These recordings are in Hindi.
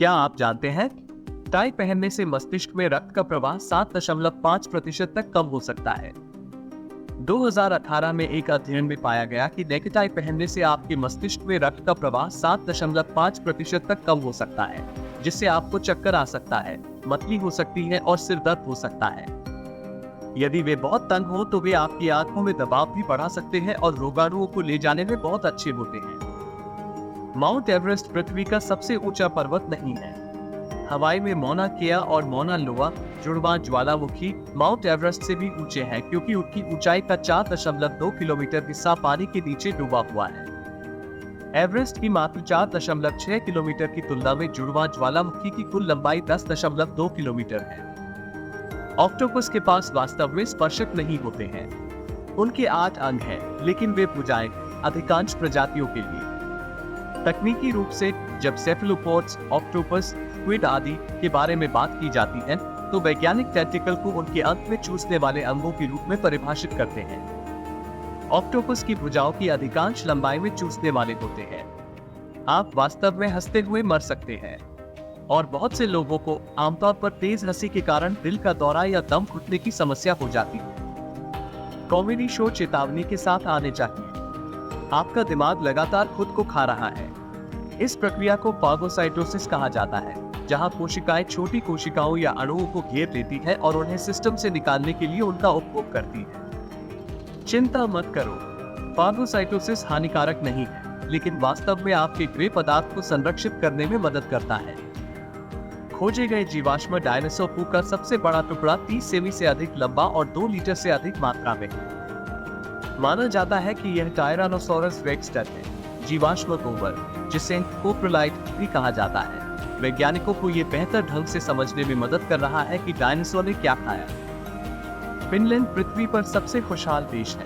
क्या आप जानते हैं टाई पहनने से मस्तिष्क में रक्त का प्रवाह 7.5% तक कम हो सकता है। 2018 में एक अध्ययन में पाया गया कि नेकटाई पहनने से आपके मस्तिष्क में रक्त का प्रवाह 7.5% तक कम हो सकता है, जिससे आपको चक्कर आ सकता है, मतली हो सकती है और सिर दर्द हो सकता है। यदि वे बहुत तंग हो तो वे आपकी आंखों में दबाव भी बढ़ा सकते हैं और रोगाणुओं को ले जाने में बहुत अच्छे होते हैं। माउंट एवरेस्ट पृथ्वी का सबसे ऊंचा पर्वत नहीं है। हवाई में मौना केआ और मौना लोआ जुड़वां ज्वालामुखी माउंट एवरेस्ट से भी ऊंचे हैं, क्योंकि उनकी ऊंचाई का 4.2 किलोमीटर हिस्सा पानी के नीचे डूबा हुआ है। एवरेस्ट की मात्र 4.6 किलोमीटर की तुलना में जुड़वां ज्वालामुखी की कुल लंबाई 10.2 किलोमीटर है। ऑक्टोपस के पास वास्तव में स्पर्शक नहीं होते हैं। उनके 8 अंग हैं, लेकिन वे भुजाएं अधिकांश प्रजातियों के लिए। तकनीकी रूप से जब सेफेलोपोड्स, ऑक्टोपस, स्क्विड आदि के बारे में बात की जाती है, तो वैज्ञानिक टेंटिकल को उनके अंत में चूसने वाले अंगों के रूप में परिभाषित करते हैं। ऑक्टोपस की भुजाओं की अधिकांश लंबाई में चूसने वाले होते हैं। आप वास्तव में हंसते हुए मर सकते हैं, और बहुत से लोगों को आमतौर पर तेज हंसी के कारण दिल का दौरा या दम घुटने की समस्या हो जाती है। कॉमेडी शो चेतावनी के साथ आने चाहिए। आपका दिमाग लगातार खुद को खा रहा है। इस प्रक्रिया को फागोसाइटोसिस कहा जाता है, जहां कोशिकाएं छोटी कोशिकाओं या अणुओं को घेर लेती है और उन्हें सिस्टम से निकालने के लिए उनका उपभोग करती है। चिंता मत करो, फागोसाइटोसिस हानिकारक नहीं है, लेकिन वास्तव में आपके ग्रे पदार्थ को संरक्षित करने में मदद करता है। खोजे गए जीवाश्म डायनासोर पू का सबसे बड़ा टुकड़ा 30 सेमी से अधिक लंबा और 2 लीटर से अधिक मात्रा में है। माना जाता है कि यह टायरानोसोरस रेक्स है, जीवाश्म गोबर, जिसे कोप्रलाइट भी कहा जाता है। वैज्ञानिकों को यह बेहतर ढंग से समझने में मदद कर रहा है कि डायनासोर ने क्या खाया। फिनलैंड पृथ्वी पर सबसे खुशहाल देश है।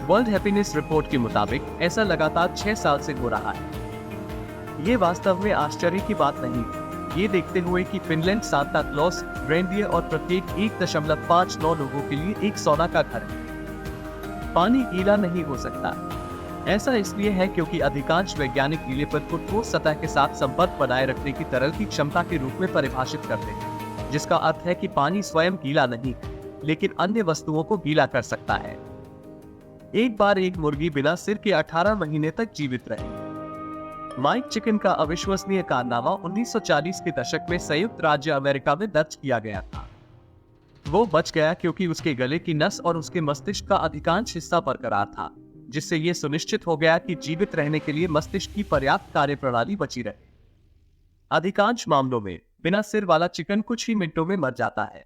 वर्ल्ड हैप्पीनेस रिपोर्ट के मुताबिक ऐसा लगातार 6 साल से हो रहा है। ये वास्तव में आश्चर्य की बात नहीं है, ये देखते हुए कि फिनलैंड सांता क्लॉस, रेनडियर और प्रत्येक 1.59 लोगों के लिए एक सोना का घर है। पानी गीला नहीं हो सकता। ऐसा इसलिए है क्योंकि अधिकांश वैज्ञानिक गीलेपन को ठोस सतह के साथ संपर्क बनाए रखने की तरल की क्षमता के रूप में परिभाषित करते हैं, जिसका अर्थ है कि पानी स्वयं गीला नहीं, लेकिन अन्य वस्तुओं को गीला कर सकता है। एक बार एक मुर्गी बिना सिर के 18 महीने तक जीवित रही। माइक चिकन का अविश्वसनीय कारनामा 1940 के दशक में संयुक्त राज्य अमेरिका में दर्ज किया गया था। वो बच गया क्योंकि उसके गले की नस और उसके मस्तिष्क का अधिकांश हिस्सा बरकरार था, जिससे यह सुनिश्चित हो गया कि जीवित रहने के लिए मस्तिष्क की पर्याप्त कार्यप्रणाली बची रहे। अधिकांश मामलों में बिना सिर वाला चिकन कुछ ही मिनटों में मर जाता है।